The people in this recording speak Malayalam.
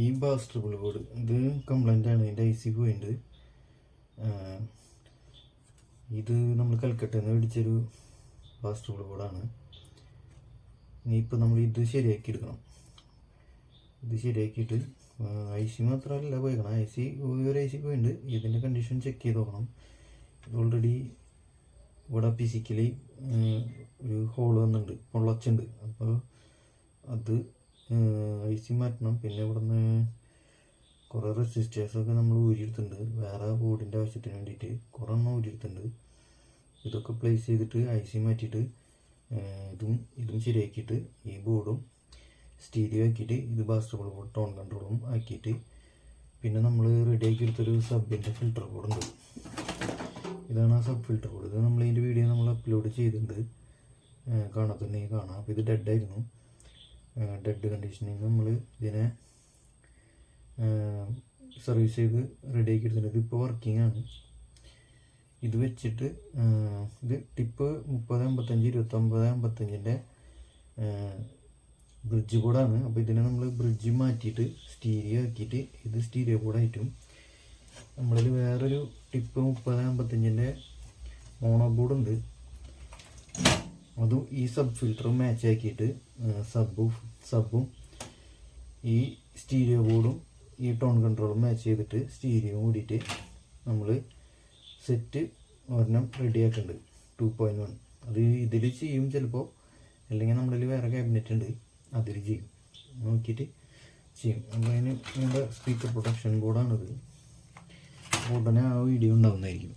ഈ ബാസ്റ്റബിൾ ബോർഡ് ഇത് കംപ്ലൈൻ്റ് ആണ്. ഇതിൻ്റെ ഐ സി പോയിട്ടുണ്ട്. ഇത് നമ്മൾ കൽക്കട്ടയിൽ നിന്ന് മേടിച്ചൊരു ബാസ്റ്റബിൾ ബോർഡാണ്. ഇനിയിപ്പോൾ നമ്മൾ ഇത് ശരിയാക്കി എടുക്കണം. ഇത് ശരിയാക്കിയിട്ട് ഐ സി മാത്രമല്ല പോയിക്കണം, ഒരു ഐ സി പോയിട്ടുണ്ട്. ഇതിൻ്റെ കണ്ടീഷൻ ചെക്ക് ചെയ്ത് നോക്കണം. ഇത് ഓൾറെഡി ഇവിടെ ഫിസിക്കലി ഒരു ഹോൾ വന്നിട്ടുണ്ട്, പൊള്ളച്ചുണ്ട്. അപ്പോൾ അത് ഐ സി മാറ്റണം. പിന്നെ ഇവിടുന്ന് കുറേ റെസിസ്റ്റേഴ്സൊക്കെ നമ്മൾ ഊരിയെടുത്തിട്ടുണ്ട്, വേറെ ബോർഡിൻ്റെ ആവശ്യത്തിന് വേണ്ടിയിട്ട് കുറേ എണ്ണം ഊരിയെടുത്തിട്ടുണ്ട്. ഇതൊക്കെ പ്ലേസ് ചെയ്തിട്ട് ഐ സി മാറ്റിയിട്ട് ഇതും ശരിയാക്കിയിട്ട് ഈ ബോർഡും സ്റ്റീരിയോ ആക്കിയിട്ട് ഇത് ബാസ്റ്റബിൾ ബോർഡ് ടോൺ കൺട്രോളും ആക്കിയിട്ട് പിന്നെ നമ്മൾ റെഡിയാക്കി എടുത്തൊരു സബിൻ്റെ ഫിൽട്ടർ ബോർഡുണ്ട്. ഇതാണ് ആ സബ് ഫിൽട്ടർ ബോർഡ്. ഇത് നമ്മൾ ഇതിൻ്റെ വീഡിയോ നമ്മൾ അപ്ലോഡ് ചെയ്തിട്ടുണ്ട്, കാണാത്തുണ്ടെങ്കിൽ കാണാം. അപ്പോൾ ഇത് ഡെഡായിരുന്നു, ഡെഡ് കണ്ടീഷനിൽ നമ്മൾ ഇതിനെ സർവീസ് ചെയ്ത് റെഡിയാക്കി എടുത്തിട്ടുണ്ട്. ഇതിപ്പോൾ വർക്കിംഗ് ആണ്. ഇത് വെച്ചിട്ട് ഇത് ടിപ്പ് 3055 2955 ബ്രിഡ്ജ് ബോർഡാണ്. അപ്പോൾ ഇതിനെ നമ്മൾ ബ്രിഡ്ജ് മാറ്റിയിട്ട് സ്റ്റീരിയോ ആക്കിയിട്ട് ഇത് സ്റ്റീരിയോ ബോർഡായിട്ടും നമ്മളിൽ വേറൊരു ടിപ്പ് 3055 മോണോ ബോർഡുണ്ട്. അതും ഈ സബ് ഫിൽറ്ററും മാച്ച് ആക്കിയിട്ട് സബും ഈ സ്റ്റീരിയോ ബോർഡും ഈ ടോൺ കൺട്രോളും മാച്ച് ചെയ്തിട്ട് സ്റ്റീരിയോ കൂടിയിട്ട് നമ്മൾ സെറ്റ് ഒരെണ്ണം റെഡിയാക്കുന്നുണ്ട് 2.1. അത് ഇതിൽ ചെയ്യും ചിലപ്പോൾ, അല്ലെങ്കിൽ നമ്മളിൽ വേറെ ക്യാബിനറ്റ് ഉണ്ട് അതിൽ ചെയ്യും, നോക്കിയിട്ട് ചെയ്യും. അപ്പോൾ അതിന് നമ്മുടെ സ്പീക്കർ പ്രൊട്ടക്ഷൻ ബോർഡാണിത്. ഉടനെ ആ വീഡിയോ ഉണ്ടാവുന്നതായിരിക്കും.